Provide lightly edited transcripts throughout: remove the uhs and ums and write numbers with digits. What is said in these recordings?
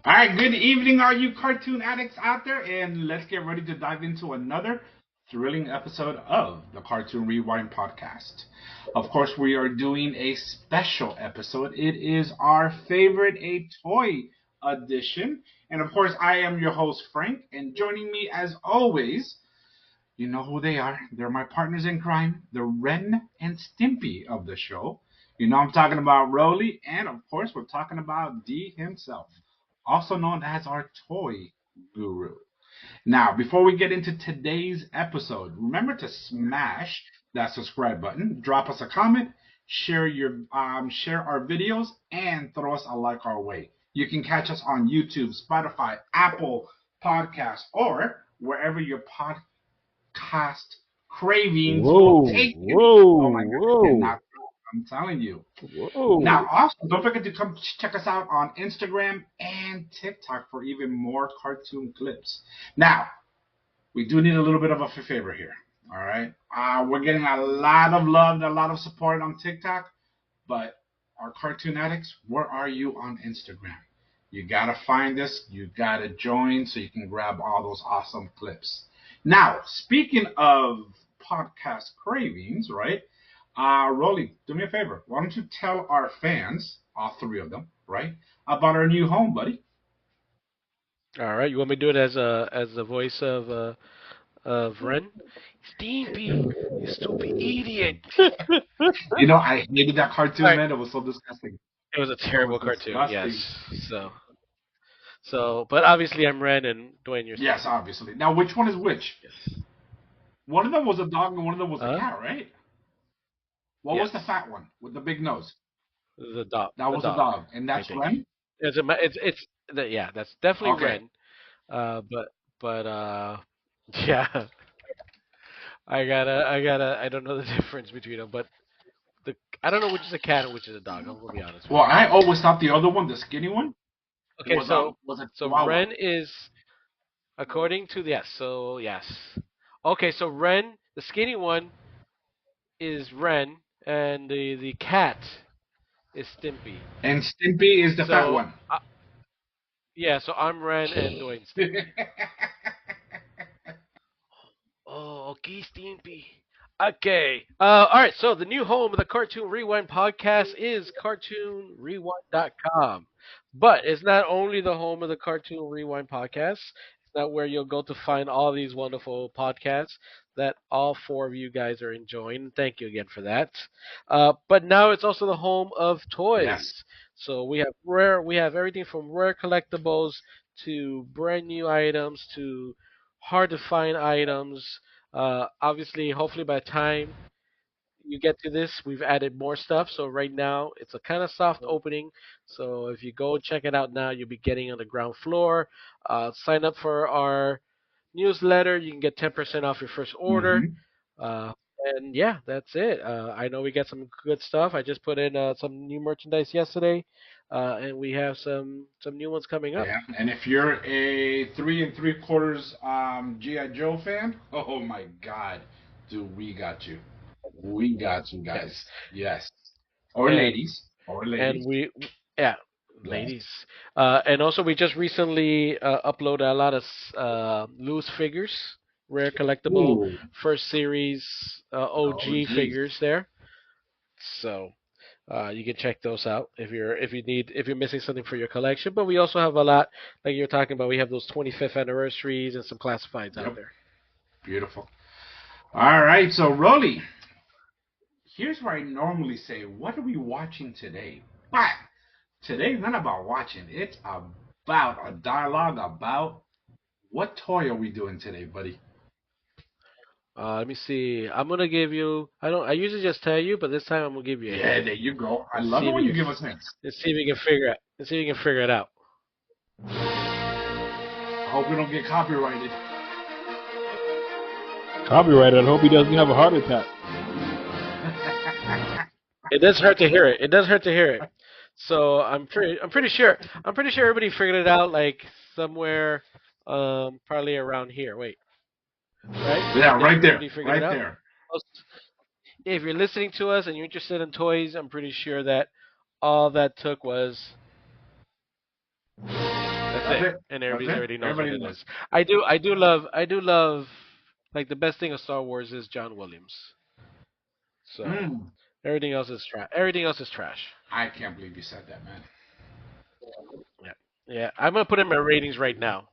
All right, good evening, all you cartoon addicts out there, and let's get ready to dive into another thrilling episode of the Cartoon Rewind podcast. Of course, we are doing a special episode. It is our favorite A Toy edition. And of course, I am your host, Frank, and joining me as always, you know who they are. They're my partners in crime, the Ren and Stimpy of the show. You know I'm talking about Roly, and of course we're talking about D himself, also known as our toy guru. Now, before we get into today's episode, remember to smash that subscribe button, drop us a comment, share our videos, and throw us a like our way. You can catch us on YouTube, Spotify, Apple Podcasts, or wherever your podcast cravings will Whoa, take you. Oh whoa, my God, I whoa, cannot. I'm telling you. Now, whoa. also, don't forget to come check us out on Instagram and TikTok for even more cartoon clips. Now, we do need a little bit of a favor here. All right. We're getting a lot of love, a lot of support on TikTok, but our cartoon addicts, where are you on Instagram? You gotta find us. You gotta join so you can grab all those awesome clips. Now, speaking of podcast cravings, right? Rolly, do me a favor. Why don't you tell our fans, all three of them, right, about our new home, buddy? All right, you want me to do it as the voice of Ren? Stimpy, you stupid idiot! You know, I hated that All cartoon, right, man. It was so disgusting. it was a It was terrible cartoon. Yes. disgusting. So but obviously I'm Ren and Dwayne, you're Yes, Stimpy. obviously. Now, which one is which? Yes. One of them was a dog and one of them was a Huh? cat, right? What was Yes. the fat one with the big nose? The dog. That The was a dog. dog, and I that's think Ren. yeah. That's definitely Okay. Ren. But yeah. I don't know the difference between them, but I don't know which is a cat and which is a dog. I'm gonna be honest with Well, you. I always thought the other one, the skinny one, Okay, was a so Chihuahua. Ren is according to yes. So yes. Okay, so Ren, the skinny one is Ren, and the cat is Stimpy. And Stimpy is the fat So one. yeah, so I'm Ren and Dwayne Stimpy. Oh, okay, Stimpy. Okay. All right. So the new home of the Cartoon Rewind podcast is cartoonrewind.com. But it's not only the home of the Cartoon Rewind podcast. It's not where you'll go to find all these wonderful podcasts that all four of you guys are enjoying. Thank you again for that. But now it's also the home of toys. Yes. So we have everything from rare collectibles to brand new items to hard to find items. Obviously, hopefully by the time you get to this, we've added more stuff. So right now, it's a kind of soft opening. So if you go check it out now, you'll be getting on the ground floor. Sign up for our newsletter. You can get 10% off your first order. Hmm. Uh, and yeah, that's it. I know we got some good stuff. I just put in some new merchandise yesterday, and we have some new ones coming up. Yeah. And if you're a 3 3/4 GI Joe fan, oh my God, dude, we got you. We got you guys. Yes, Yes. Or and ladies. Or and ladies. yeah, Yes. ladies. And also we just recently uploaded a lot of loose figures, rare collectible Ooh. first series Oh, OG geez. figures there. So you can check those out if you're missing something for your collection. But we also have a lot like you're talking about. We have those 25th anniversaries and some classifieds out Yep. there. Beautiful. All right. So, Rolly, here's where I normally say, what are we watching today? But today's not about watching. It's about a dialogue about what toy are we doing today, buddy? Let me see. I'm gonna give you. I don't. I usually just tell you, but this time I'm gonna give you a Yeah, hint. there you go. I Let's love see it if we when can. you give us hints. Let's see if we can figure it. Let's see if we can figure it out. I hope we don't get copyrighted. Copyrighted. I hope he doesn't have a heart attack. It does hurt to hear it. It does hurt to hear it. So I'm pretty sure. I'm pretty sure everybody figured it out like somewhere, probably around here. Wait, right? Yeah, right there. Everybody figured it Right out. there. If you're listening to us and you're interested in toys, I'm pretty sure that all that took was. That's that's That's it, it. and That's everybody it. already knows what Everybody it knows. is. I do love. Like the best thing of Star Wars is John Williams. So Mm. everything else is trash. Everything else is trash. I can't believe you said that, man. Yeah, yeah. I'm gonna put in my ratings right now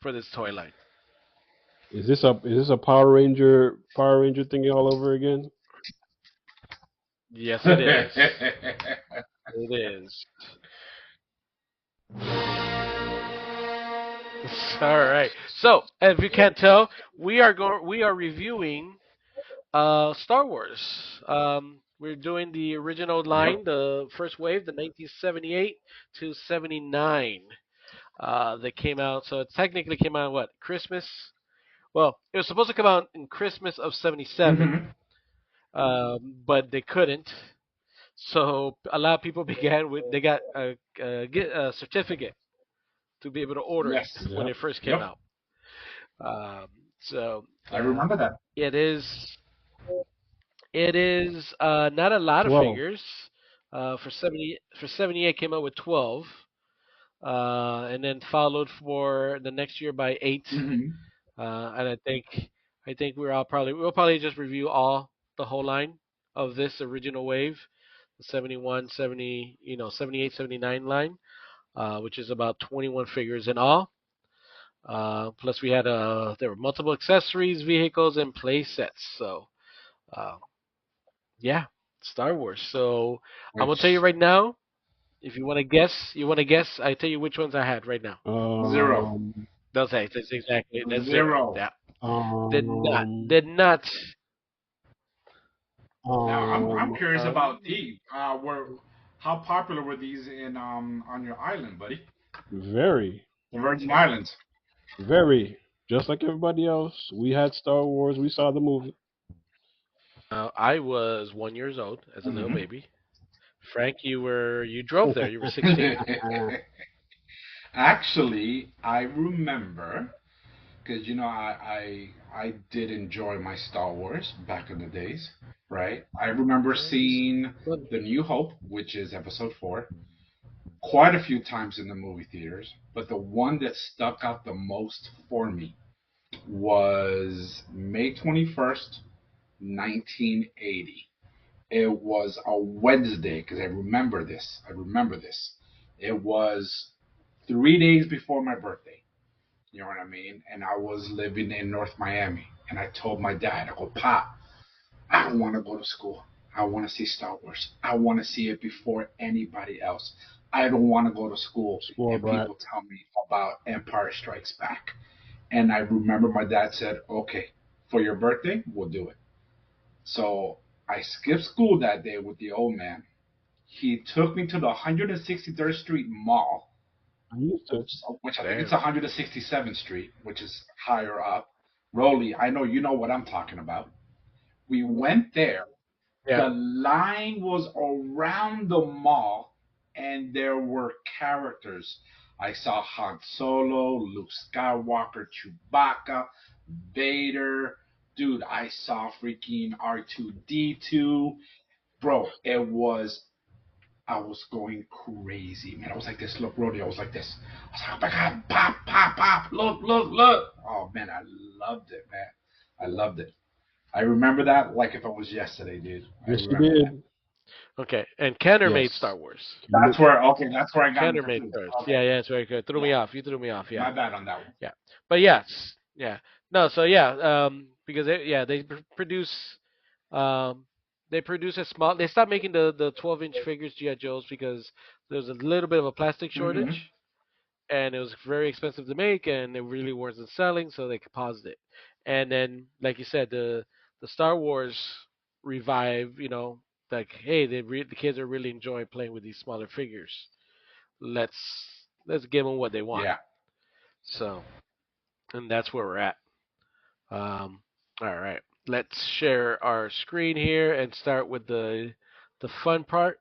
for this toy line. Is this a Power Ranger thing all over again? Yes, it is. It is. All right. So, if you can't tell, we are reviewing Star Wars. We're doing the original Yep. line, the first wave, the 1978 to 79 that came out. So it technically came out what Christmas? Well, it was supposed to come out in Christmas of 77, Hmm. but they couldn't. So a lot of people began with they got get a certificate to be able to order it Yes. when Yep. it first came Yep. out. Um, so I remember that. it is not a lot of 12. figures. For 78 came out with 12, and then followed for the next year by 8. Hmm. And I think we'll probably just review all the whole line of this original wave, the 71, 70, 78, 79 line, which is about 21 figures in all. Plus we had there were multiple accessories, vehicles, and play sets. So uh, yeah, Star Wars. So I'm gonna tell you Which right now. If you want to guess, I tell you which ones I had right now. zero. Um, That's exactly that's zero. Zero. Yeah, did not um, did not. Now I'm um, curious about Um, these. Were how popular were these in on your island, buddy? very, The Virgin Islands. very. Just like everybody else, we had Star Wars. We saw the movie. I was 1 years old as a little Hmm. baby. Frank, you drove there. You were 16. Actually, I remember because I did enjoy my Star Wars back in the days, right? I remember seeing Well, The New Hope, which is Episode 4, quite a few times in the movie theaters, but the one that stuck out the most for me was May 21st, 1980. It was a Wednesday because I remember this. I remember this. It was 3 days before my birthday. You know what I mean? And I was living in North Miami. And I told my dad, I go, Pop, I don't want to go to school. I want to see Star Wars. I want to see it before anybody else. I don't want to go to school Spoiled and brat. people tell me about Empire Strikes Back. And I remember my dad said, okay, for your birthday, we'll do it. So I skipped school that day with the old man. He took me to the 163rd Street Mall, I used to. which I think it's damn. 167th Street, which is higher up. Rolly, I know you know what I'm talking about. We went there. Yeah. The line was around the mall, and there were characters. I saw Han Solo, Luke Skywalker, Chewbacca, Vader. Dude, I saw freaking R2D2. Bro, it was I was going crazy, man. I was like this. Look, Rodeo. I was like this. I was like, oh my god, pop, pop, pop. Look, look, look. Oh man, I loved it, man. I loved it. I remember that like if it was yesterday, dude. I Yes, you remember that. did. Okay. And Kenner made Star Yes. Wars. That's where I got me Kenner made confused. first. Okay, Yeah, yeah, it's very good. Threw yeah, me off. You threw me off. Yeah, my bad on that one. yeah. But yes, yeah. No, so yeah, because they produce um they produce a small. They stopped making the 12-inch figures GI Joes because there was a little bit of a plastic Mm-hmm. shortage, and it was very expensive to make, and it really wasn't selling, so they paused it. And then, like you said, the Star Wars revive, like hey, the kids are really enjoying playing with these smaller figures. Let's let's give them what they want. Yeah. So, and that's where we're at. All right, let's share our screen here and start with the fun part.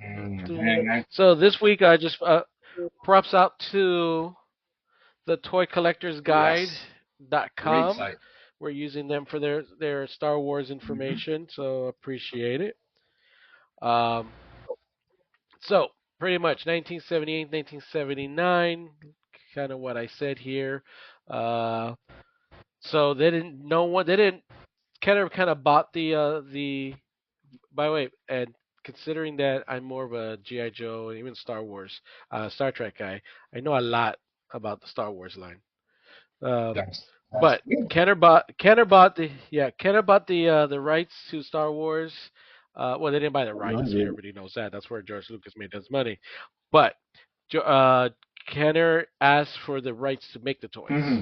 Mm-hmm. So this week I just props out to the Yes. Great toycollectorsguide.com. site. We're using them for their Star Wars Mm-hmm. information, so appreciate it. Um, so pretty much 1978, 1979, kind of what I said here. Uh, so they didn't. No one. They didn't. Kind of bought the. By the way, and considering that I'm more of a GI Joe and even Star Wars, Star Trek guy, I know a lot about the Star Wars line. Um, That's but good. Kenner bought the rights to Star Wars. Well, they didn't buy the No, I rights. didn't. Everybody knows that. That's where George Lucas made his money. But Kenner asked for the rights to make the toys, Hmm.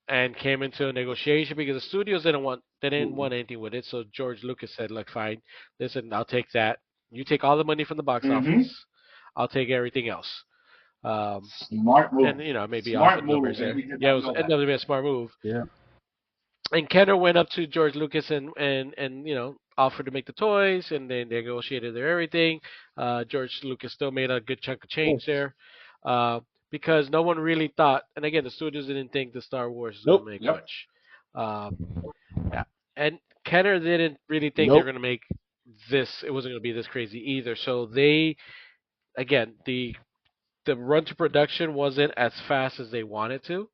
and came into a negotiation because the studios didn't want anything with it. So George Lucas said, "Look, fine, listen, I'll take that. You take all the money from the box Hmm. office. I'll take everything else." Um, Smart move. and maybe off Smart in move, numbers and there. we did Yeah, it not was know ended that. up being a smart move. Yeah. And Kenner went up to George Lucas and offered to make the toys, and they negotiated their everything. George Lucas still made a good chunk of change Yes. there, uh, because no one really thought, and again, the studios didn't think the Star Wars was going to Nope. make Yep. much. Um, yeah, and Kenner didn't really think they were Nope. going to make this. It wasn't going to be this crazy either. So they, again, the run to production wasn't as fast as they wanted to.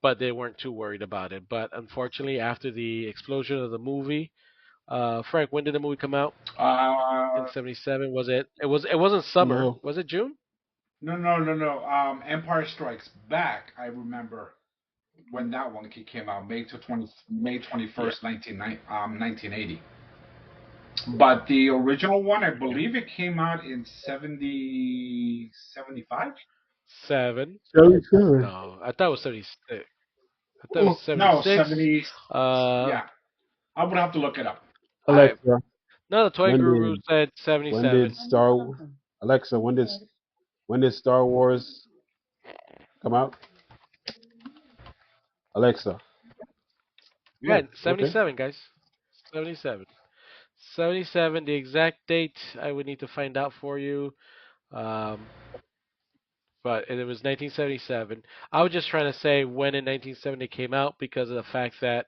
But they weren't too worried about it. But unfortunately, after the explosion of the movie, Frank, when did the movie come out? In Uh, '77. Was it? It wasn't summer. No. Was it June? no. Empire Strikes Back. I remember when that one came out, May Yeah, 21st, 1980. But the original one, I yeah. believe it came out in 75. 7. 77. No, I thought it was 76. I thought it was Oh, no, 76. 70. Uh, Yeah, I would have to look it up. I Alexa, no, the toy when guru did said when did 77. Star Alexa, when did Star Wars come out? Alexa. Yeah. Right, Okay. 77, guys. 77. 77. The exact date I would need to find out for you. Um, but it was 1977. I was just trying to say when in 1970 it came out because of the fact that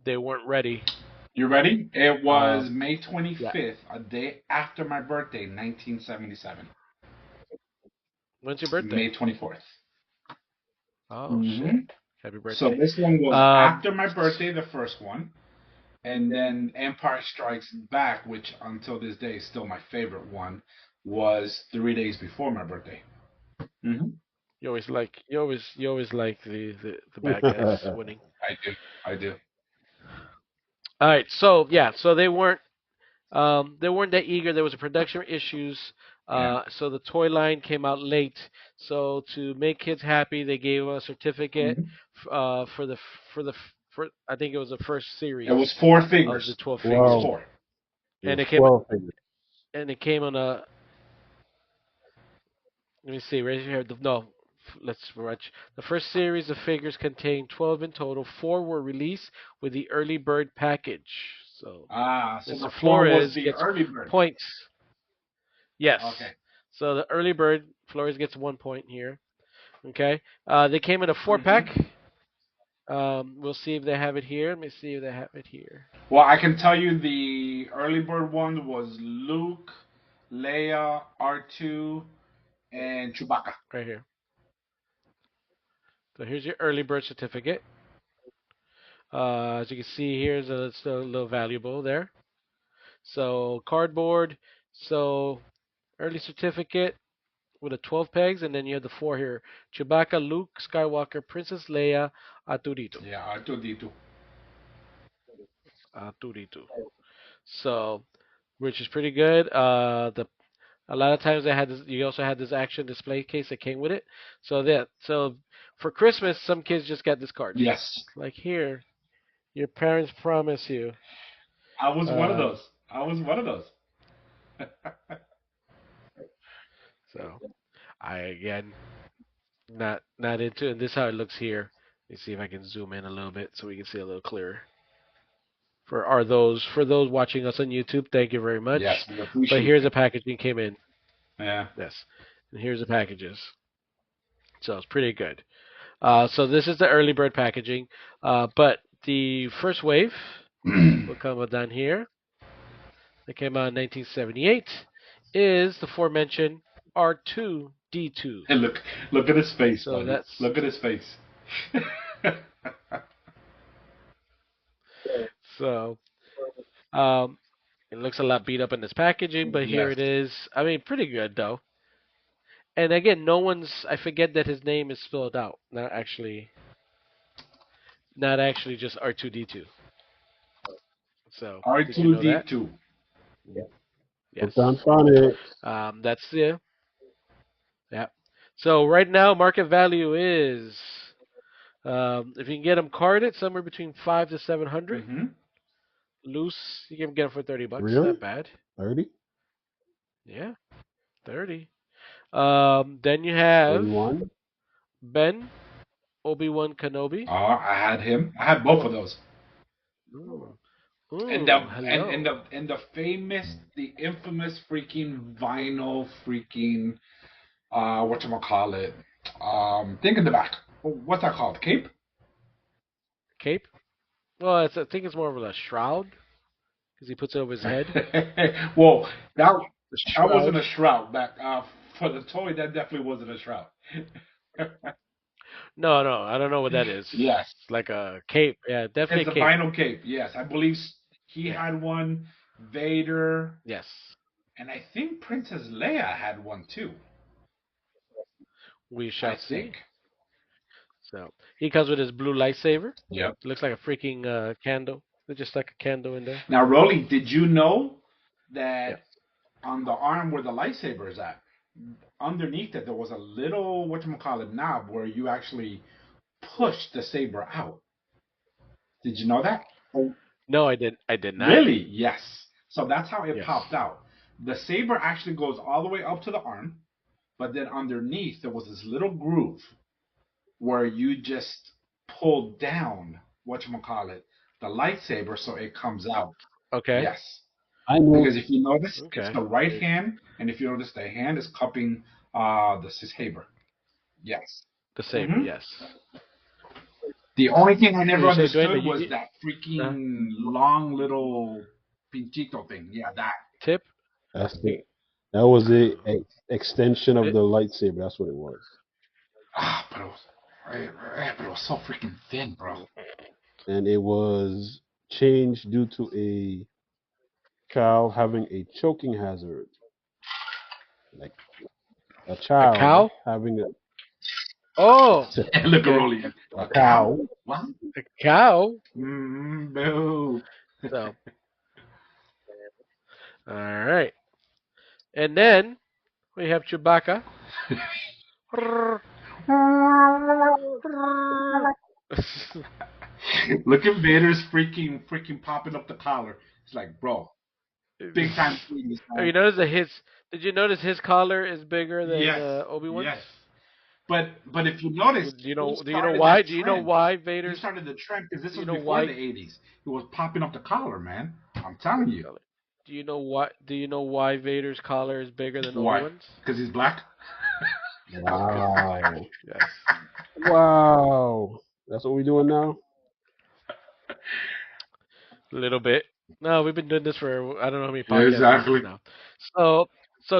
they weren't ready. You ready? It was Um, May yeah. 25th, a day after my birthday, 1977. When's your birthday? May 24th. Oh shit! Hmm. Happy So birthday. this one was Um, after my birthday, the first one, and then Empire Strikes Back, which until this day is still my favorite one, was 3 days before my birthday. Hmm. you always like the bad guys winning. I do. I do. All right. So yeah. So they weren't that eager. There was a production issues. Yeah. So the toy line came out late. So to make kids happy, they gave a certificate Hmm. for the for the for I think it was the first It series was four of the figures. 12 It was figures, Wow. four. It and was it came 12 figures. and it came on a. Let me see right here. No, let's watch. The first series of figures contained 12 in total. Four were released with the early bird package. So So Mr. the four was Flores the gets early bird. points. Yes. Okay. So the early bird Flores gets 1 point here. Okay. They came in a four Hmm. pack. We'll see if they have it here. Let me see if they have it here. Well, I can tell you the early bird one was Luke, Leia, R2, and Chewbacca. Right here. So here's your early bird certificate. As you can see, here's it's a little valuable there. So cardboard. So early certificate with a 12 pegs, and then you have the four here: Chewbacca, Luke Skywalker, Princess Leia, Arturito. Yeah, R2D2. Arturito. So, which is pretty good. The a lot of times they had this, you also had this action display case that came with it. So for Christmas, some kids just got this card. Yes. Like here, your parents promise you. I was one of Um, those. I was one of those. so I again not into it. This is how it looks here. Let me see if I can zoom in a little bit so we can see a little clearer. For those watching us on YouTube, thank you very much. Yes, we But appreciate here's you. the packaging came in. Yeah. Yes, and here's the packages. So it's pretty good. So this is the early bird packaging, but the first wave will come down here. It came out in 1978, is the aforementioned R2D2. And look at his face, So buddy. that's Look at his face. so. Um, it looks a lot beat up in this packaging, but here Yes. it is. I mean, pretty good though. And again, no one's. I forget that his name is spelled out. Not actually just R2D2. So did you know that? R2D2. Yes. Hooked on phonics. That's the yeah. So right now, market value is if you can get them carded, somewhere between 500 to 700. Mm-hmm. Loose, you can get them for $30. Really? Not bad. 30? Yeah, 30. Then you have 31? Ben, Obi-Wan Kenobi. I had him. I had both of those. Ooh. And Ooh, hello. the infamous freaking vinyl freaking whatchamacallit. Think in the back. What's that called? Cape? Cape. Well, I think it's more of a shroud because he puts it over his head. Well, that The that wasn't shroud. a shroud. Back for the toy, that definitely wasn't a shroud. No, no, I don't know what that is. Yes. It's like a cape. Yeah, definitely It's a a cape. vinyl cape. Yes, I believe he Yeah. had one. Vader, Yes. and I think Princess Leia had one too. We I shall see. think. So he comes with his blue lightsaber. Yep. It looks like a freaking candle. There's just like a candle in there. Now, Rolly, did you know Yeah. that on the arm where the lightsaber is at, underneath it, there was a little whatchamacallit knob where you actually push the saber out? Did you know that? No, I did. I did not. Really? Yes. So that's how it Yes. popped out. The saber actually goes all the way up to the arm, but then underneath there was this little groove where you just pull down whatchamacallit, the lightsaber, so it comes out. Okay. Yes. I know. Because if you notice, it's Okay. the right hand, and if you notice, the hand is cupping the saber. Yes. The saber. Mhm. Yes. The only thing I never You say, Dwayne, understood but was that freaking long little pinchito thing. Yeah, that. tip. That's the, that was the extension of the lightsaber. That's what it was. But it was so freaking thin, bro. And it was changed due to a cow having a choking hazard. Like a A child cow. having Oh, Look at okay. Rolly. a cow. What? A cow. Boo. So, all right. And then we have Chewbacca. Look at Vader's freaking popping up the collar. It's like, bro, big time sweetness, Oh, you man. notice that his? Did you notice his collar is bigger than Yes, Obi-Wan's? yes. But if you notice, Do you know? he Do you know started why? that Do you know trend. why He Vader's? started the trend because this Do you was know before why? the '80s. It was popping up the collar, man. I'm telling you. Do you know why? Do you know why Vader's collar is bigger than Why? Obi-Wan's? Because he's black. Wow. Yes. Wow. That's what we're doing now? A little bit. No, we've been doing this for I don't know how many podcasts Exactly. now. So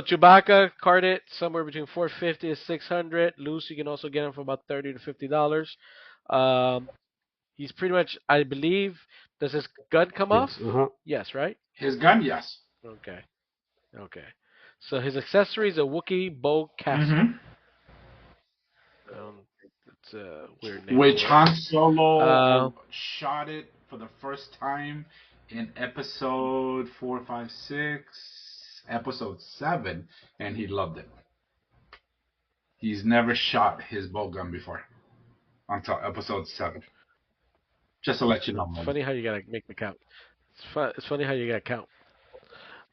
Chewbacca carded somewhere between 450 to 600. Loose, you can also get him for about $30 to $50. He's pretty much, I believe, does his gun come off? Yes. Uh-huh. Yes, right? His gun, yes. Okay. Okay. So his accessory is a Wookiee bow caster. Mm-hmm. It's a weird name. Which for it. Han Solo shot it for the first time in episode 4, 5, 6, episode 7, and he loved it. He's never shot his bow gun before until episode 7. Just to let you know. It's funny how you gotta make the count. It's funny how you gotta count.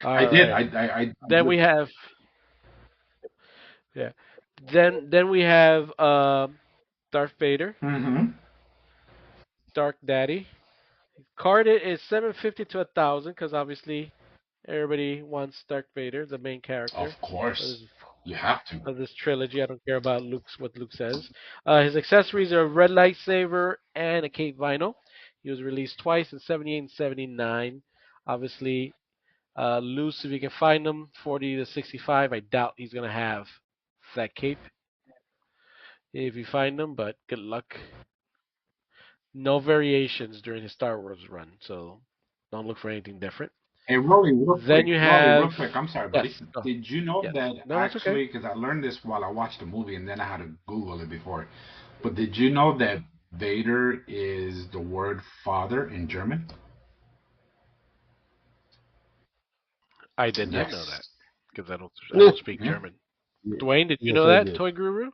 I did. Alright. I Then did. we have, yeah. Then we have Darth Vader, Mm-hmm. Dark Daddy. Carded is 750 to 1,000 because obviously everybody wants Darth Vader, the main character Of course. You have to. of this trilogy. I don't care about what Luke says. His accessories are a red lightsaber and a cape vinyl. He was released twice in '78 and '79. Obviously, Loose, if you can find them, 40 to 65. I doubt he's gonna have that cape if you find them, but good luck. No variations during his Star Wars run, so don't look for anything different. Hey, Rolly, Then you Real have quick. I'm sorry, yes, buddy. oh, Did you know yes. that No, that's okay. actually? Because I learned this while I watched the movie, and then I had to Google it before. But did you know that Vader is the word father in German? I did not know Yes. that because I don't speak Yeah. German. Dwayne, did you Yes, know I that, did. Toy Guru?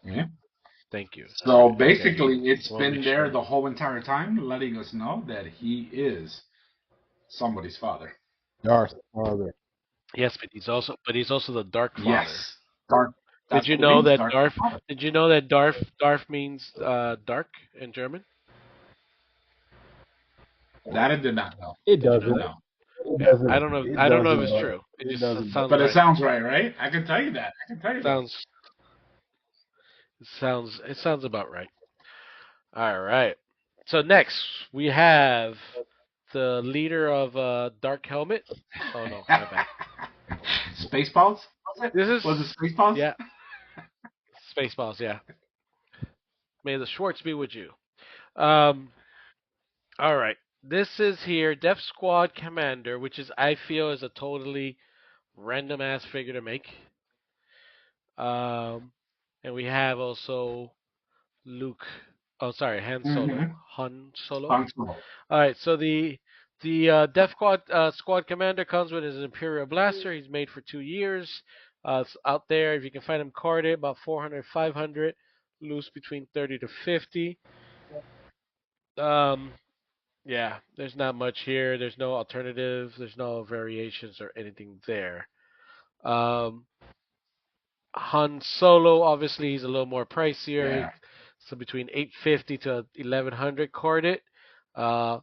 Yeah. Thank you. All So right. Okay. basically, it's I want to been make there sure. the whole entire time, letting us know that he is somebody's father. Darth Father. Yes, but he's also the Dark Father. Yes. Dark. Did That's you what it know means. that Dark Darth? father. Did you know that Darth means dark in German? That I did not know. It Did you know doesn't. that? No. It Yeah. doesn't. It I don't know if doesn't. it's But true. It it just doesn't. But sounds But it right. sounds right, right? I can tell you that. I can tell you that. Sounds it sounds about right. All right. So next we have the leader of Dark Helmet. Oh no, my bad. Spaceballs? Was it? This is Was it Spaceballs? yeah, Spaceballs. Yeah. May the Schwartz be with you. Um. All right. This is here Death Squad Commander, which is I feel is a totally random ass figure to make. Um. And we have also Luke. Oh, sorry, Han Solo. Mm-hmm. Han Solo. Han Solo. All right, so the Death Squad Commander comes with his Imperial Blaster. He's made for 2 years. It's out there. If you can find him carded, about 400, 500, loose between 30 to 50. Um, yeah, there's not much here. There's no alternatives. There's no variations or anything there. Um, Han Solo, obviously, he's a little more pricier. Yeah. So between 850 to 1100 carded. Uh,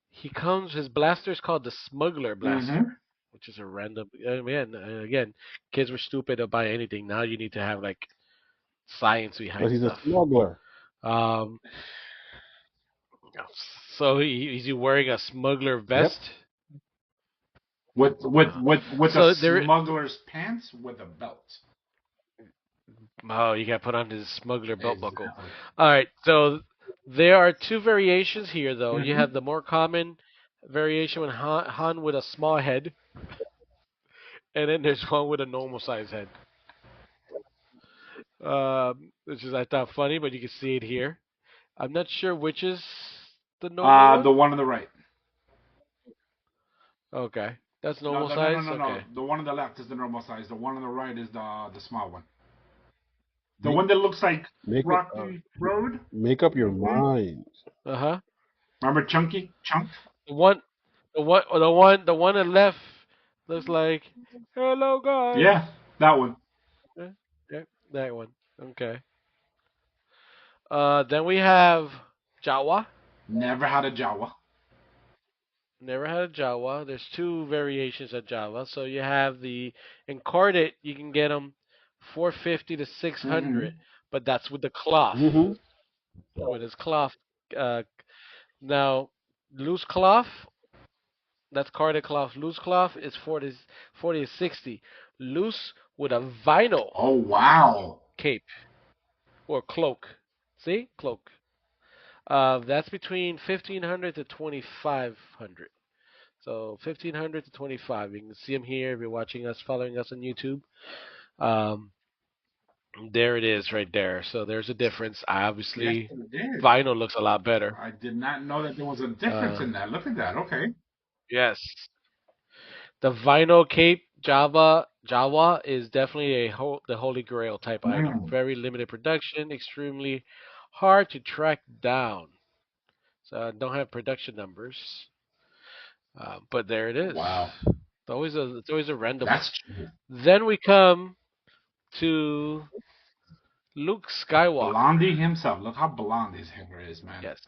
He comes. His blaster is called the Smuggler Mm-hmm. Blaster, which is a random. Man, again, kids were stupid to buy anything. Now you need to have like science But behind he's a stuff. smuggler. Um, so is he wearing a smuggler Yep. vest? With a So there. smuggler's pants with a belt. Oh, you got to put on his smuggler belt buckle. Exactly. All right. So there are two variations here, though. You Mm-hmm. have the more common variation with Han with a small head, and then there's one with a normal size head. Which is I thought funny, but you can see it here. I'm not sure which is the normal The one. one on the right. Okay, that's No, normal no, size. no, no. Okay, The one on the left is the normal size. The one on the right is the small one. The Make one that looks like make it. Rocky Road. Make up your Hmm. mind. uh-huh. Remember Chunky? Chunk? The one, the one on the left looks like, hello guys. Yeah, that one. Yeah, yeah, that one. Okay. Then we have Jawa. Never had a Jawa. Never had a Jawa. There's two variations of Jawa. So you have the Incarnate. You can get them 450 to 600, Mm-hmm. but that's with the cloth. Mm-hmm. With his cloth. Uh, now, loose cloth. That's carded cloth. Loose cloth is 40 to 60. Loose with a vinyl Oh wow. cape or cloak. See, cloak. That's between 1500 to 2500. So 1500 to 25. You can see them here if you're watching us, following us on YouTube. Um, there it is, right there. So there's a difference. Yes, Obviously, it did. vinyl looks a lot better. I did not know that there was a difference Uh, in that. Look at that. Okay. yes, the vinyl cape Jawa is definitely the holy grail type item. Mm. Very limited production, extremely hard to track down. So I don't have production numbers, but there it is. Wow. It's always a random one. That's true. Then we come to Luke Skywalker. Blondie himself. Look how blonde his hair is, man. Yes.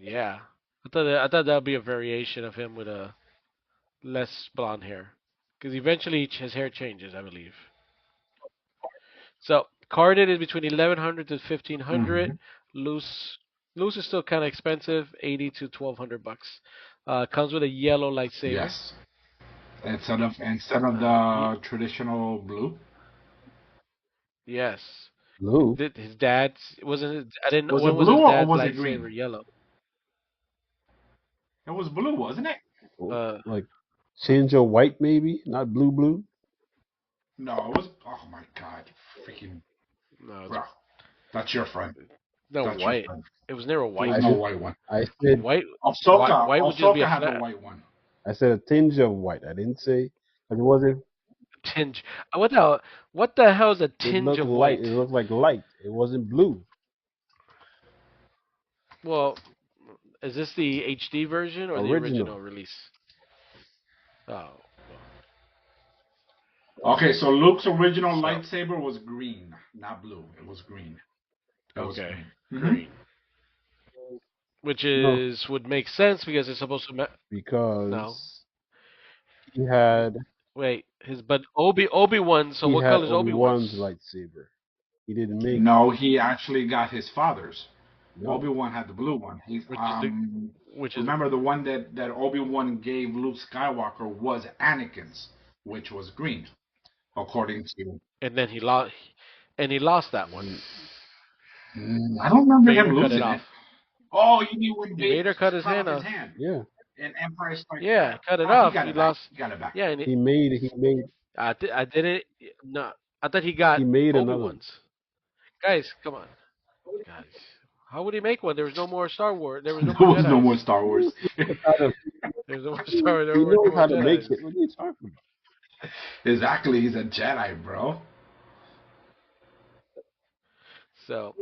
Yeah. I thought that would be a variation of him with a less blonde hair, because eventually his hair changes, I believe. So carded is between 1100 to 1500. Mm-hmm. Loose is still kind of expensive, 80 to 1200 bucks. Comes with a yellow lightsaber. Yes. Instead of Ye- the traditional blue. yes. Blue. His dad's wasn't. I didn't. Was it When was blue his or dad's was it green? lightsaber yellow? It was blue, wasn't it? Oh, Uh, like tinge of white, maybe not blue. Blue. No, it was. Oh my god, freaking no, bro. That's your friend. no That's your white. friend. It was never There white. was I no said. white one. I said. White. Ahsoka, White would just be Ahsoka a had the flat white one. I said a tinge of white. I didn't say. It wasn't. tinge. What the hell is a It tinge looked of light. white? It looked like light. It wasn't blue. Well, is this the HD version or the original Original. release? Oh, Okay, so Luke's original so lightsaber was green, not blue. It was green. It was okay, green. green, which No, is would make sense because it's supposed to. No, because he had wait, his but Obi-Wan. So he what had color is Obi Wan's Obi-Wan's? lightsaber. He didn't make. No, he actually got his father's. Obi No. Wan had the blue one. He's Which is the which is remember the one that Obi Wan gave Luke Skywalker was Anakin's, which was green, according to. and then he lost that one. I don't remember him Vader cut it losing off. it. Oh, you mean when Vader Vader cut his cut off hand his off. hand Yeah. in Empire Strikes Yeah, Back? he cut it Oh, he off. got He it back. lost. He got it back. Yeah, and I did it. No, I thought he got he made another one. Obi-Wan's. Guys, come on, guys. How would he make one? There was no more Star Wars. There was no There more was no Jedi's. more Star He Wars. knows how to, There was no more Star Wars. There he were no knows more how to make Jedi's. it. What are you talking about? Exactly, he's a Jedi, bro. So,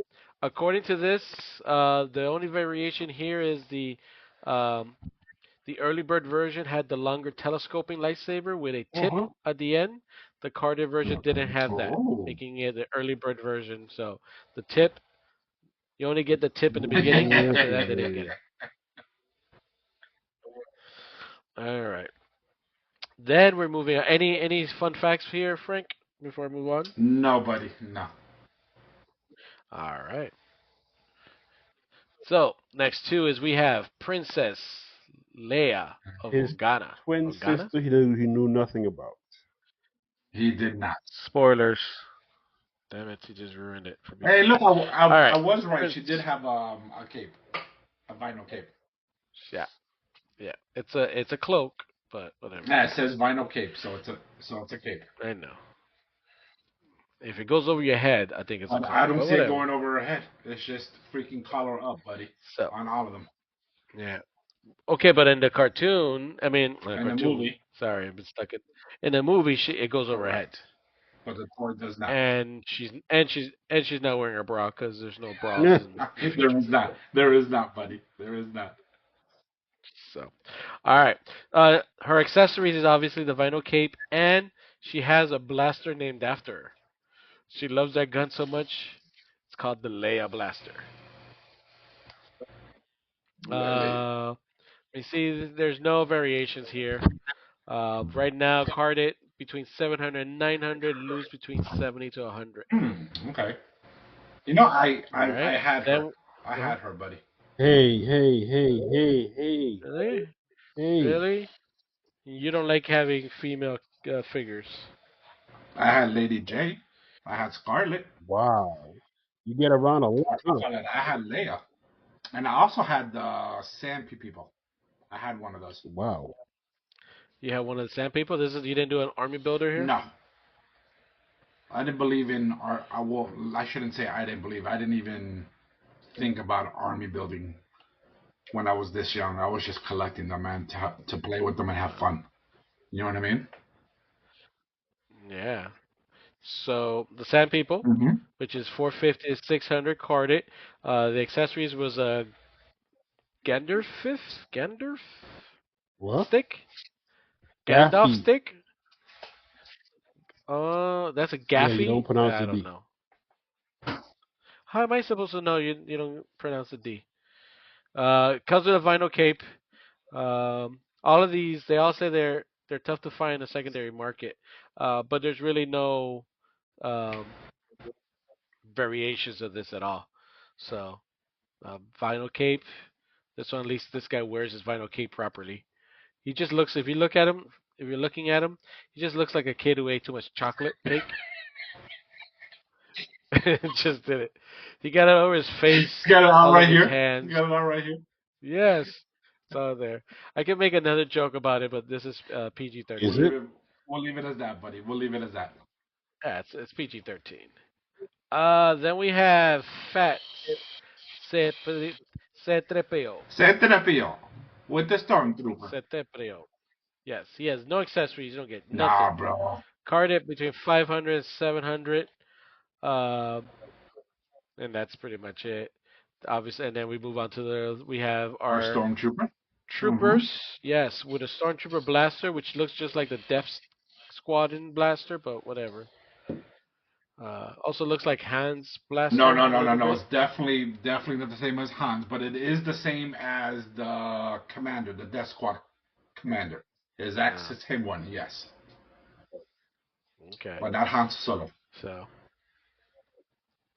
according to this, the only variation here is um, the early bird version had the longer telescoping lightsaber with a tip Uh-huh. at the end. The carded version didn't have that, Oh. making it the early bird version. So the tip, you only get the tip in the beginning. After that, they didn't get it. All right. Then we're moving on. Any fun facts here, Frank? Before I move on. Nobody, no. All right. So next two is we have Princess Leia of His Organa. twin Organa? sister, he knew nothing about. He did not. Spoilers. Damn it, he just ruined it for me. Hey, look, All I right. was right. She did have a cape, a vinyl cape. Yeah, yeah. It's a cloak, but whatever. Yeah, it says vinyl cape, so it's a cape. I know. If it goes over your head, I think it's a cloak. I don't But see it whatever. going over her head. It's just freaking collar up, buddy, So on all of them. yeah. Okay, but in the cartoon, I mean, In the cartoon. movie, Sorry, I've been stuck in the movie. It goes over her head, correct, but the toy does not. and she's not wearing a bra because there's no bras Yeah. in the There feature is film. not. There is not, buddy. There is not. So, all right. Her accessories is obviously the vinyl cape, and she has a blaster named after her. She loves that gun so much. It's called the Leia blaster. Really. You see, there's no variations here. Right now, carded between 700 and 900, lose between 70 to 100. Okay. You know, All I right. had her. Then, I had her, buddy. Hey, hey, hey, hey, hey, really, hey. really, you don't like having female figures. I had Lady J. I had Scarlet. Wow. You get around a Or lot, huh? I had Leia. And I also had the Sand People. I had one of those. Wow. You have one of the sand people. You didn't do an army builder here. No. I didn't believe in I shouldn't say I didn't believe. I didn't even think about army building when I was this young. I was just collecting them and to play with them and have fun. You know what I mean? Yeah. So the sand people, Mm-hmm. which is 450 to 600 carded. The accessories was a Gandalf What? stick, Gandalf Daffy. stick. That's a Yeah, you don't gaffy. pronounce I the don't D. know. How am I supposed to know? You don't pronounce the D. Comes with a vinyl cape. All of these, they all say they're tough to find in the secondary market. But there's really no um, variations of this at all. So vinyl cape. This one, at least this guy wears his vinyl cape properly. He just looks. If you look at him, if you're looking at him, he just looks like a kid who ate too much chocolate cake. Just did it. He got it over his face, Got it all all right over his here. hands. Got it all right here. Yes, it's all there. I can make another joke about it, but this is Is PG-13. it? We'll leave it as that, buddy. We'll leave it as that. Yeah, it's PG-13. Then we have Fat Se Trepeo. Centerapio with the stormtrooper. Se Trepeo. Yes, he has no accessories. You don't get Nah, nothing. bro. Carded between 500 and 700. Uh, and that's pretty much it. Obviously, and then we move on to we have Our our stormtrooper. troopers. Yes, with a stormtrooper blaster, which looks just like the Death Squadron blaster, but whatever. Also looks like Han's No, blaster no, a no, no, little no. bit. It's definitely not the same as Hans, but it is the same as the commander, the Death Squad commander. Is that the same one? Yes, Okay. but not Han Solo. So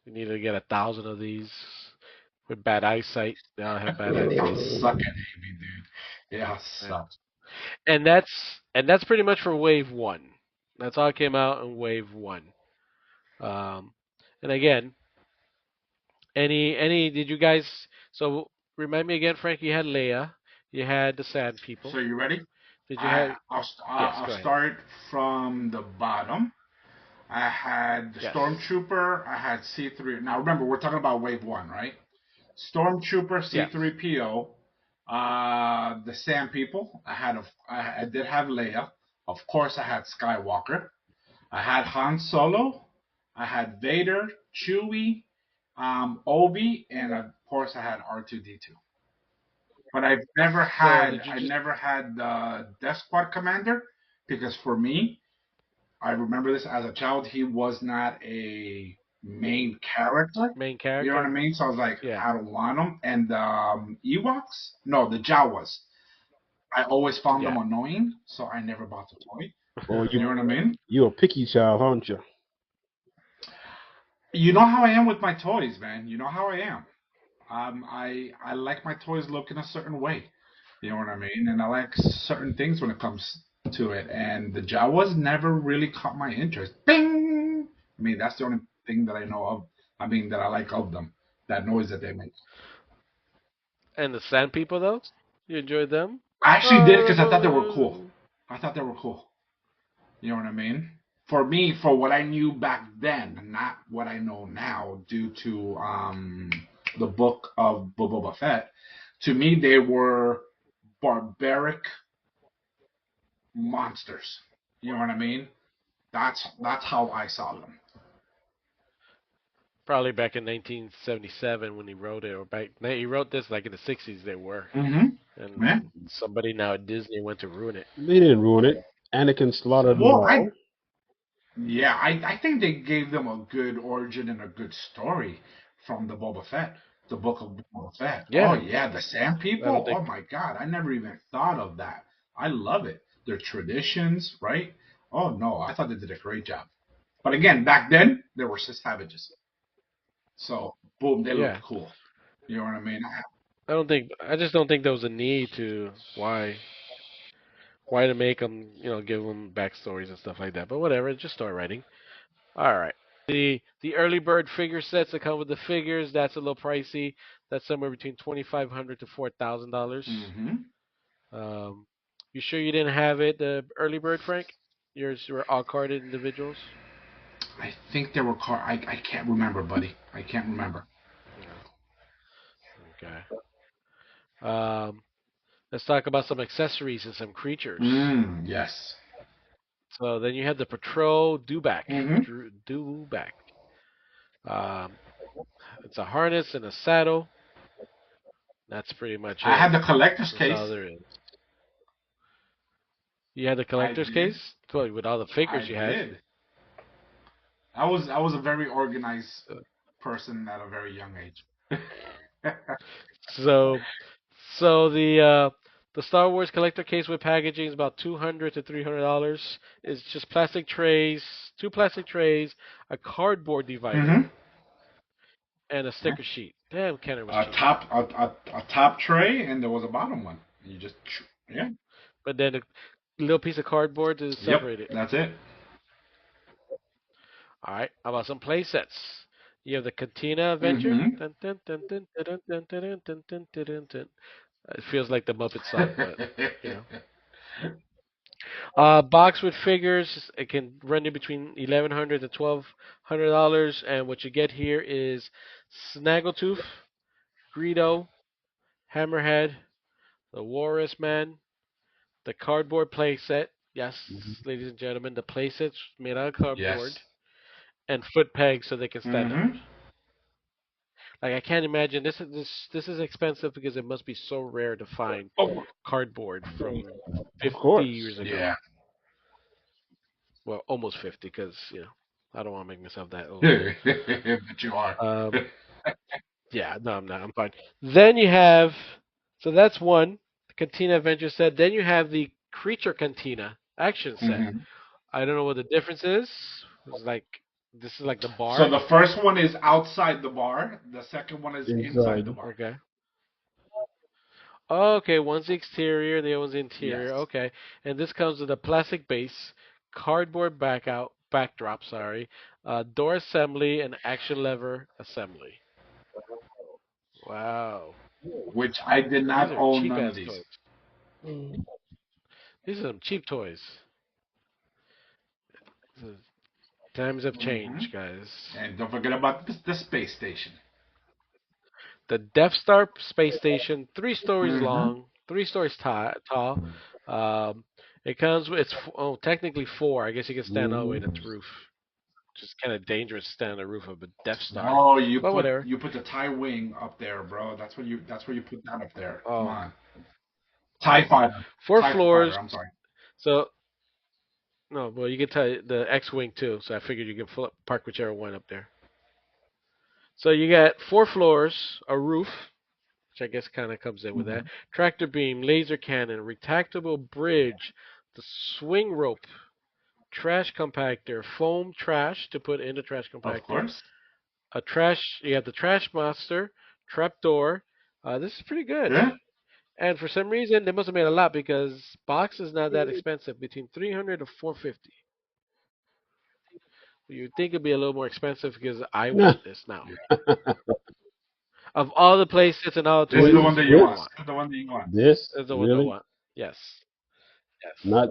we need to get 1,000 of these with bad eyesight. They all have bad Y'all eyesight. suck at Navy, dude. Y'all suck. And that's pretty much for wave one. That's all came out in wave one. And again, any did you guys? So remind me again, Frank. You had Leia. You had the Sand People. So you ready? Did you have? Yes, I'll go ahead. start from the bottom. I had the Yes. Stormtrooper. I had C3. Now remember, we're talking about Wave 1, right? Stormtrooper, Yes. C3PO, the Sand People. I did have Leia. Of course, I had Skywalker. I had Han Solo. I had Vader, Chewie, Obi, and of course, I had R2D2. But I never had the Death Squad commander because for me, I remember this as a child. He was not a main character. Main You know what I character? mean? So I was like, Yeah. I don't want him. And Ewoks? No, the Jawas. I always found them Yeah. annoying, so I never bought the toy. Or You know what I mean? you're a picky child, aren't you? You know how I am with my toys, man. You know how I am. I like my toys looking a certain way. You know what I mean? And I like certain things when it comes to it. And the Jawas never really caught my interest. Bing! I mean, that's the only thing that I know of. I mean, that I like of them. That noise that they make. And the Sand People though? You enjoyed them? I actually did because I thought they were cool. I thought they were cool. You know what I mean? For me, for what I knew back then, not what I know now, due to the book of Boba Fett, to me they were barbaric monsters. You know what I mean? That's how I saw them. Probably back in 1977 when he wrote it, or he wrote this like in the 60s. They were, Mm-hmm. and Yeah. somebody now at Disney went to ruin it. They didn't ruin it. Anakin slaughtered them Well, all. I think they gave them a good origin and a good story from the Boba Fett, the book of Boba Fett. Yeah. Oh yeah, the Sand I People. don't think- Oh my God, I never even thought of that. I love it. Their traditions, right? Oh no, I thought they did a great job. But again, back then they were just savages. So boom, they Yeah. looked cool. You know what I mean? I just don't think there was a need to why to make them, give them backstories and stuff like that. But whatever, it's just story writing. All right. The early bird figure sets that come with the figures, that's a little pricey. That's somewhere between $2,500 to $4,000. Mm-hmm. You sure you didn't have it, the early bird, Frank? Yours were all carded individuals. I think they were I can't remember, buddy. I can't remember. Okay. Let's talk about some accessories and some creatures. Yes. So then you have the Patrol Dewback. Mm-hmm. Dewback. It's a harness and a saddle. That's pretty much it. I had the collector's That's case. all there is. You had the collector's did. case? Well, with all the figures you had. Did. I was a very organized person at a very young age. So the Star Wars collector case with packaging is about $200 to $300. It's just plastic trays, two plastic trays, a cardboard divider, Mm-hmm. and a Huh? sticker sheet. Damn, Kenner was A cheap. top tray, and there was a bottom one. You just yeah. But then a little piece of cardboard to Yep, separate it. that's it. All right. How about some play sets? You have the Cantina Adventure. Mm-hmm. Dun, dun, dun, dun, dun, dun, dun, dun, dun, dun, dun, dun, dun. It feels like the Muppet song, but you know. Box with figures. It can run you between $1,100 to $1,200, and what you get here is Snaggletooth, Greedo, Hammerhead, the Walrus Man, the cardboard playset. Yes, Hmm. ladies and gentlemen, the playsets made out of Yes. cardboard and foot pegs so they can stand up. Mm-hmm. Like I can't imagine this is expensive because it must be so rare to find Oh, cardboard from Of 50 course. years ago. yeah. Well, almost 50 because I don't want to make myself that old. But you are. Um, yeah, no, I'm not. I'm fine. Then you have, so that's one, the Cantina Adventure set. Then you have the Creature Cantina action set. Hmm. I don't know what the difference is. It's like this is like the So bar. the first one is outside the bar. The second one is inside the Inside. bar. Okay. Oh, okay, one's the exterior, the other one's the Yes. interior. Okay, and this comes with a plastic base, cardboard backdrop, sorry, door assembly, and action lever assembly. Wow, Which I did these not are own cheap none of ass these. toys. These are some cheap toys. This is- Times have Hmm. changed, guys. And don't forget about the space station. The Death Star space station, 3 stories Hmm. long, 3 stories tall. Um, it comes with technically four. I guess you can stand all the way to Hmm. the roof. Just kind of dangerous to stand on the roof of a Death Star, No, but whatever. you put the tie wing up there, bro. That's where you put that up there. Come Oh, on. Tie fighter. four Tie fighter, floors. I'm sorry. So no, well you can tell the X-wing too. So I figured you can park whichever one up there. So you got 4 floors, a roof, which I guess kind of comes in with that. Mhm. Tractor beam, laser cannon, retractable bridge, the swing rope, trash compactor, foam trash to put in the trash Of compactor, course. a trash. You have the trash monster, trap door. This is pretty good. Yeah. And for some reason, they must have made a lot because box is not that expensive, between 300 to 450. You'd think it'd be a little more expensive because I Nah. want this now. Of all the places and all the This is toys, the this one is that the you one I This, want. want. This is the one that you want. this, This is the one I really? want. Yes, yes, Not,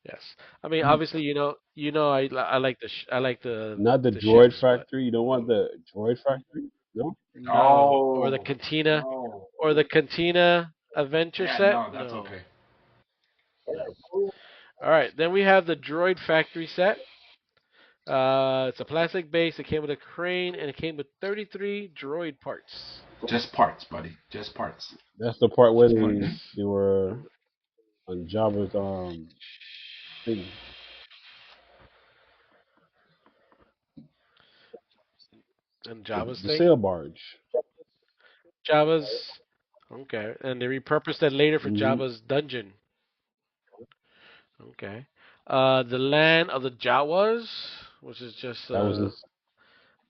yes. I mean, obviously, I like not the the Droid ships, but Factory. You don't want the Droid Factory? No. no, No. No. or the Cantina Adventure Yeah, set. no, that's No, okay. no. All right, then we have the Droid Factory set. It's a plastic base. It came with a crane and it came with 33 droid parts. Just parts, buddy. Just parts. That's the part where Just Hmm. parts. they were And, on Jabba's thing, and Java's the thing. sail barge. Java's. Okay. And they repurposed that later for Hmm. Java's dungeon. Okay. The land of the Jawas, which is just That was his,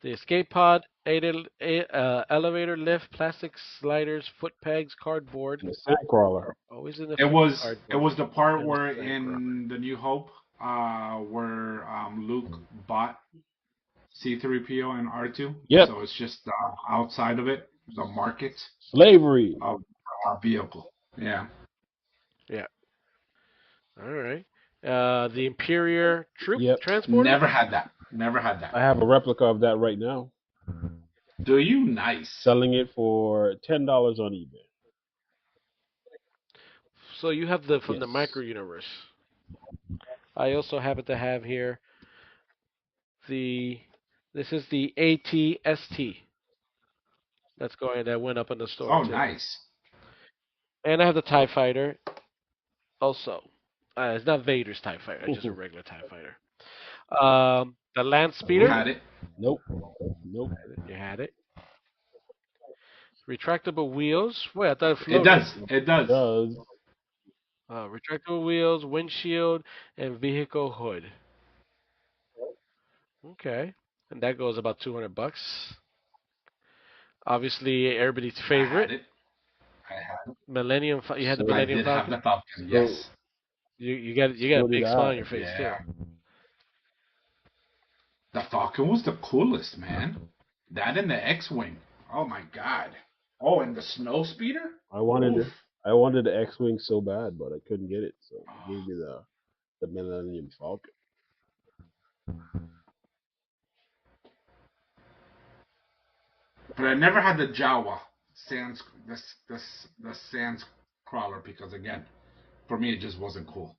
the escape pod, elevator lift, plastic sliders, foot pegs, cardboard. the Sandcrawler. Always in the It cardboard. was the part And the where sand crawler. in the New Hope, where Luke bought C-3PO and R2. Yep. So it's just outside of it, the market Slavery. of our vehicle. Yeah. Yeah. All right. The Imperial Troop Yep. Transporter. Never had that. Never had I that. have a replica of that right now. Do you? Nice. Selling it for $10 on eBay. So you have the from the Yes. micro universe. I also happen to have here the this is the ATST that went up in the store Oh, too. nice. And I have the TIE Fighter also. It's not Vader's TIE Fighter, it's just a regular TIE Fighter. The Land We Speeder. had it. Nope. Nope. You had it. Retractable wheels. Wait, I thought it It floated. does. It does. Does. Retractable wheels, windshield, and vehicle hood. Okay. And that goes about $200. Obviously, everybody's I had favorite, it. I had it. You had the So, I Millennium did have Falcon. the Falcon. so, Yes. You got a so did big smile I. on your face too. Yeah. The Falcon was the coolest, man. That and the X-wing. Oh my god. Oh, and the snow speeder. I wanted Oof. it. I wanted the X-wing so bad, but I couldn't get it. So they Oh. gave me the Millennium Falcon. But I never had the Jawa sands the sands crawler because again, for me it just wasn't cool.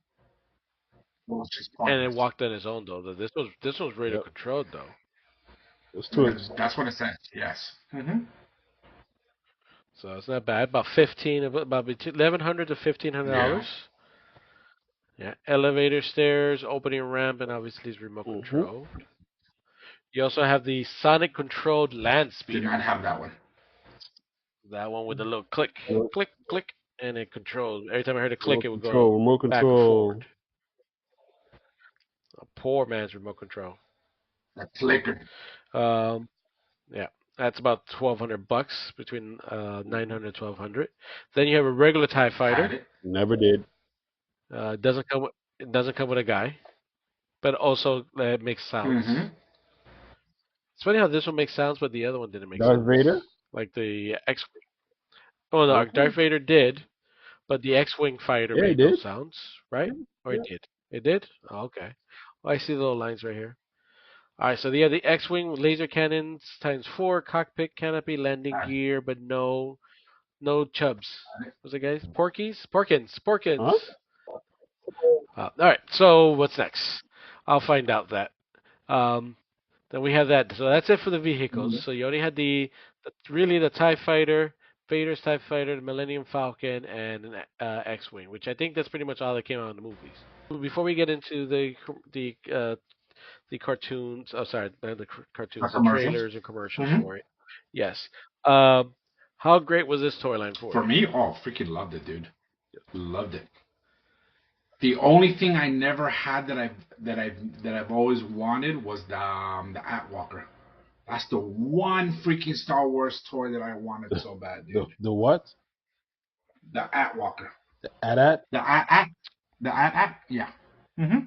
It was just And it pointless. walked on its own though. This was radio Yep, controlled though. it was too. That's what it says. Yes. Mm-hmm. So it's not bad. About between 1,100 to $1,500. Yeah. Yeah, elevator, stairs, opening ramp, and obviously it's remote Hmm. control. You also have the sonic controlled land Did speeder. not have that one. That one with a little click, click, click, and it controls. Every time I heard a click, Remote it would go control. Remote back or control. forward. A poor man's remote control. The clicker. Um, yeah, that's about $1,200 between 900 and 1,200. Then you have a regular Tie Had Fighter. it. Never did. It doesn't come with a guy, but also it makes sounds. Mm-hmm. It's funny how this one makes sounds, but the other one didn't make Darth sounds. Vader. Like the X. Oh no, Okay. Darth Vader did, but the X-wing fighter Yeah, he made no did. sounds, right? Or it Yeah. did? It did? Oh, okay. Well, I see the little lines right here. All right, so yeah, the X-wing laser cannons times 4, cockpit canopy, landing Had gear, but no chubs. it. What's it, guys? Porkins. Huh? All right, so what's next? I'll find out that. Um, then we have that. So that's it for the vehicles. So you only had really the Tie Fighter, Vader's Tie Fighter, the Millennium Falcon, and an X-wing, which I think that's pretty much all that came out in the movies. Before we get into the cartoons, oh sorry, the The cartoons, the commercials. trailers and commercials Mm-hmm. for it. Yes. Um, how great was this toy line for For you? me, oh, freaking loved it, dude. Loved it. The only thing I never had that I've always wanted was the Atwalker. That's the one freaking Star Wars toy that I wanted so bad, dude. The what? The Atwalker. At. The At. The At. Yeah. Mm-hmm.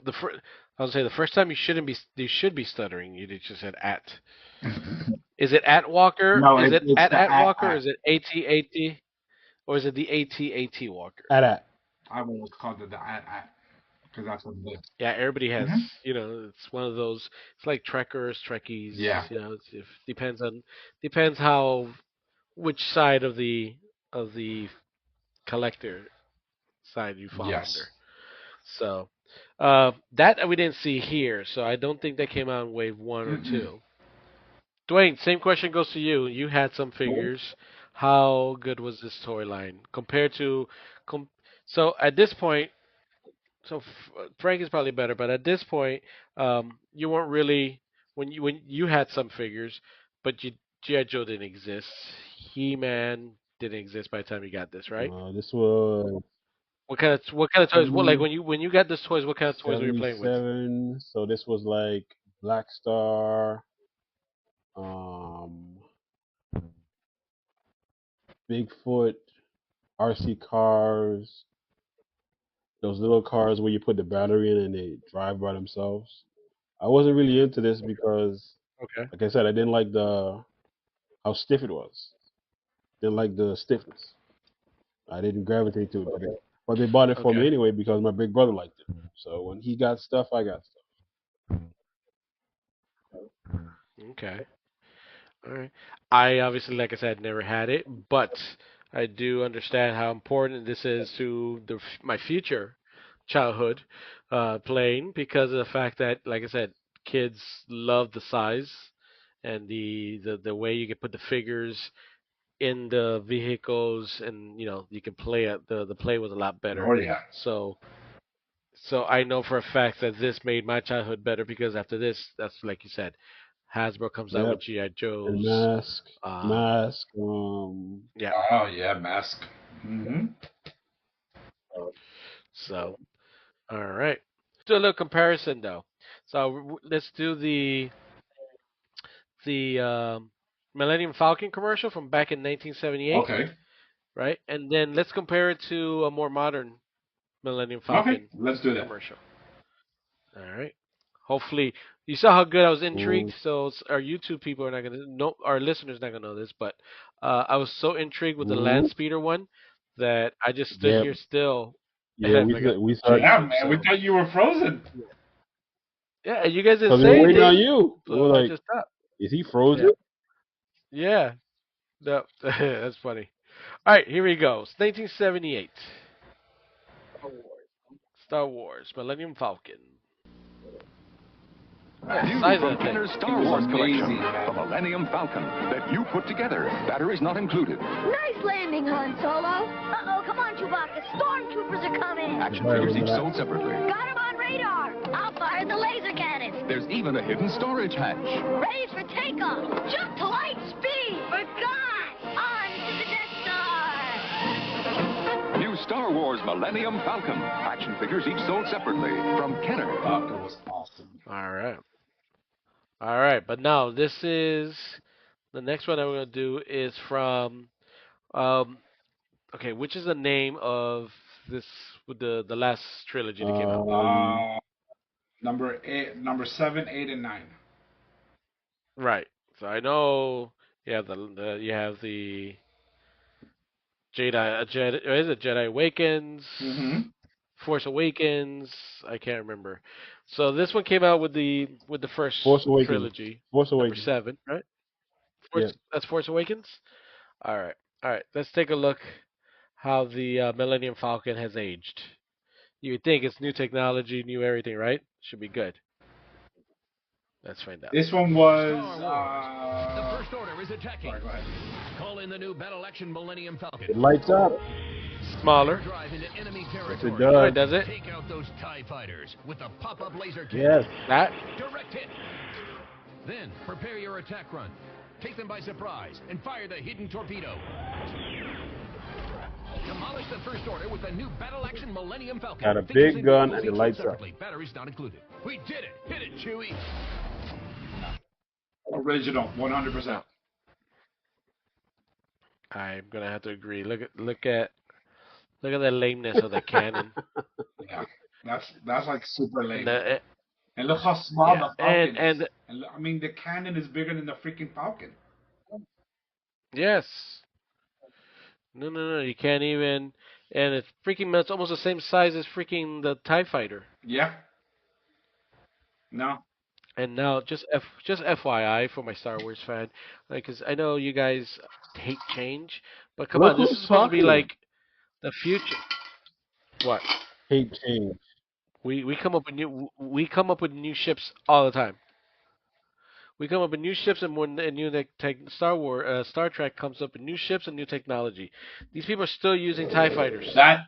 The first, I was say the first time you should be stuttering. You just said at. Is it at Walker? No, Is it it's the at At Walker? Or At. is it AT, or is it the AT Walker? At. I've always called it the At At because that's what it is. Yeah, everybody has. Mm-hmm. It's one of those. It's like Trekkers, Trekkies. Yeah. It depends how which side of the collector side you fall Yes. under. So that we didn't see here. So I don't think that came out in wave one or Mm-mm. two. Dwayne, same question goes to you. You had some figures. How good was this toy line compared to? Com- so at this point, Frank is probably better, but at this point, you weren't really when you had some figures, but GI Joe didn't exist. He Man didn't exist by the time you got this, right? This was What kind of toys? What like mm, when you got this toys? What kind of toys were you playing with? 77. So this was like Black Star, um, Bigfoot, RC cars, those little cars where you put the battery in and they drive by themselves. I wasn't really into this because, Okay. like I said, I didn't like the how stiff it was. Didn't like the stiffness. I didn't gravitate to it. But they bought it for me Okay. anyway because my big brother liked it. So when he got stuff, I got stuff. Okay. All right. I obviously, like I said, never had it, but I do understand how important this is to my future childhood playing because of the fact that, like I said, kids love the size and the way you can put the figures in the vehicles, and you can play it. The play was a lot better. Oh yeah. So I know for a fact that this made my childhood better because after this, that's like you said, Hasbro comes out with Yep. GI And Joes. mask, Uh, mask. yeah. Oh yeah, Mask. Mm-hmm. So all right. Do a little comparison though. So let's do the Millennium Falcon commercial from back in 1978, Okay. right? And then let's compare it to a more modern Millennium Okay. Falcon Let's do that. commercial. All right. Hopefully, you saw how good I was intrigued. Mm. So our YouTube people are not gonna know, our listeners not gonna know this, but I was so intrigued with the land Mm. speeder one that I just stood Yeah, here still yeah. as I got We saw to it Yeah, YouTube. man. We So thought you were frozen. yeah, and you guys didn't because we say were waiting on anything, you. We were so I like, just stopped. is he Yeah, frozen? yeah. No, that's funny. All right, here we go. It's 1978. Star Wars, Millennium Falcon. Yeah, New size of from that thing. Kenner's It Star was Wars collection, amazing, man. the Millennium Falcon that you put together. Batteries not included. Nice landing, Han Solo. Uh-oh, come on, Chewbacca. Stormtroopers are coming. Action Right, figures remember each that. sold separately. Got him on radar. I'll fire the laser cannons. There's even a hidden storage hatch. Ready for takeoff. Jump to light speed. We're gone. On to the Death Star. New Star Wars Millennium Falcon. Action figures each sold separately from Kenner. It was awesome. All right. All right, but now this is the next one that we're gonna do is from okay, which is the name of this with the last trilogy that came out? Number 7, 8, and 9. Right. So I know you have the Jedi or is it Jedi Awakens, Mm-hmm. Force Awakens? I can't remember. So this one came out with the first Force Awakens. trilogy, Force number Awakens. 7, right? Yeah. That's Force Awakens. All right, all right. Let's take a look how the Millennium Falcon has aged. You would think it's new technology, new everything, right? Should be good. Let's find out. This one was. The First Order is attacking. Sorry, go ahead. Call in the new battle action Millennium It Falcon. lights up. Smaller. Drive into enemy Yes, territory. it Oh, it does. does it? Take out those TIE fighters with the pop-up laser cannon. Yes. That? Direct hit. Then prepare your attack run. Take them by surprise and fire the hidden torpedo. Demolish the First Order with the new battle action Millennium Falcon. Got a Figures big and gun vehicles and it each lights sold up. separately. Batteries not included. We did it. Hit it, Chewie. Original, 100%. I'm gonna have to agree. Look at the lameness of the cannon. Yeah, that's like super lame. And the, And look how small yeah, the Falcon and is. And I mean, the cannon is bigger than the freaking Falcon. yes. No, you can't even. And it's almost the same size as freaking the TIE fighter. Yeah. No. And now, just FYI for my Star Wars fan, because I know you guys hate change, but come Look on, this who's is supposed to be talking. like the future. What? Hate change. We come up with new ships all the time. We come up with new ships and Star Trek comes up with new ships and new technology. These people are still using TIE fighters. That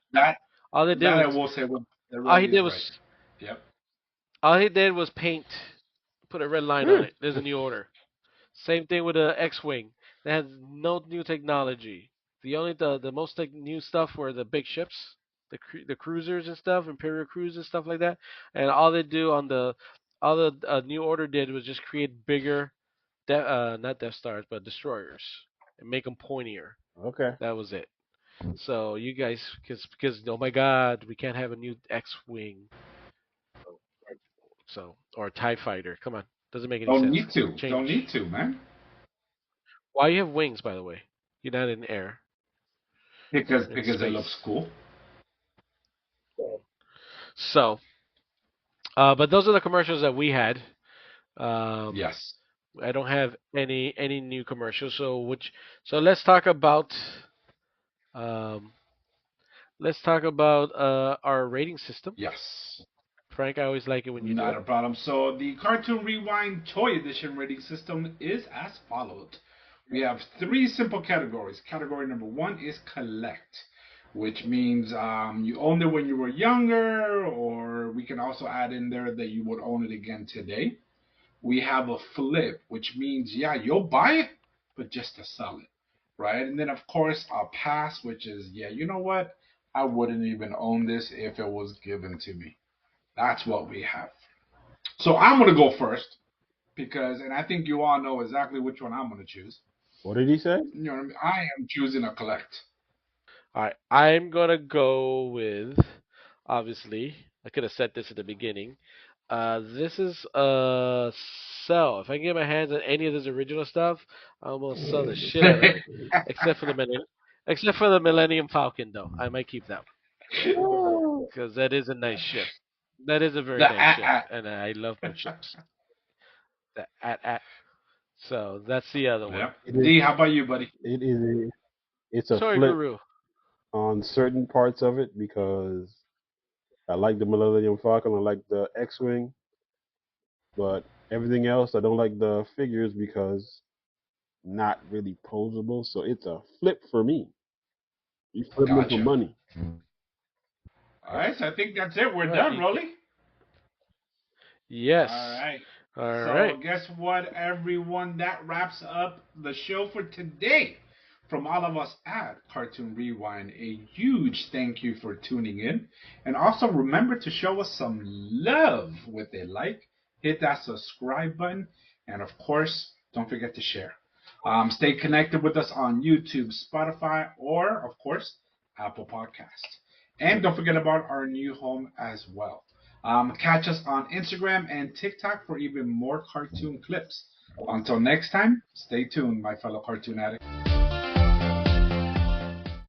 All they did I was will say what all he did was Yep. all he did was paint, put a red line on it. There's a new order. Same thing with the X-wing. That has no new technology. The most new stuff were the big ships, the cruisers and stuff, Imperial cruisers and stuff like that. And all they do on all the new order did was just create bigger, not Death Stars, but destroyers, and make them pointier. Okay. That was it. So you guys, because oh my God, we can't have a new X-wing, or a TIE fighter. Come on, doesn't make any Don't sense. need to. Change. Don't need to, man. Why you have wings, by the way? You're not in air. Because In it space. looks cool. So, but those are the commercials that we had. Yes. I don't have any new commercials. So let's talk about our rating system. Yes. Frank, I always like it when you Not do a it. problem. So the Cartoon Rewind Toy Edition rating system is as follows. We have 3 simple categories. Category number 1 is collect, which means you owned it when you were younger, or we can also add in there that you would own it again today. We have a flip, which means, yeah, you'll buy it, but just to sell it, right? And then, of course, a pass, which is, yeah, you know what? I wouldn't even own this if it was given to me. That's what we have. So I'm going to go first, and I think you all know exactly which one I'm going to choose. What did he say? You know what I mean? I am choosing a collect. All right, I'm gonna go with. Obviously, I could have said this at the beginning. This is a sell. If I can get my hands on any of this original stuff, I'm gonna sell the shit out of it. Except for the Millennium Falcon, though. I might keep that because that is a nice ship. That is a very The nice ship, and I love my ships. The at. So that's the other one. Yep. It is. D, how about you, buddy? It is. It's a Sorry, flip Guru. on certain parts of it because I like the Millennium Falcon. I like the X-wing, but everything else I don't like the figures because not really posable. So it's a flip for me. You flip them for Gotcha. money. All right, so I think that's it. We're All right, done, Rolly. Yes. All right. All So right. guess what, everyone? That wraps up the show for today. From all of us at Cartoon Rewind, a huge thank you for tuning in. And also remember to show us some love with a like, hit that subscribe button, and of course, don't forget to share. Stay connected with us on YouTube, Spotify, or of course, Apple Podcast. And don't forget about our new home as well. Catch us on Instagram and TikTok for even more cartoon clips. Until next time, stay tuned, my fellow cartoon addicts.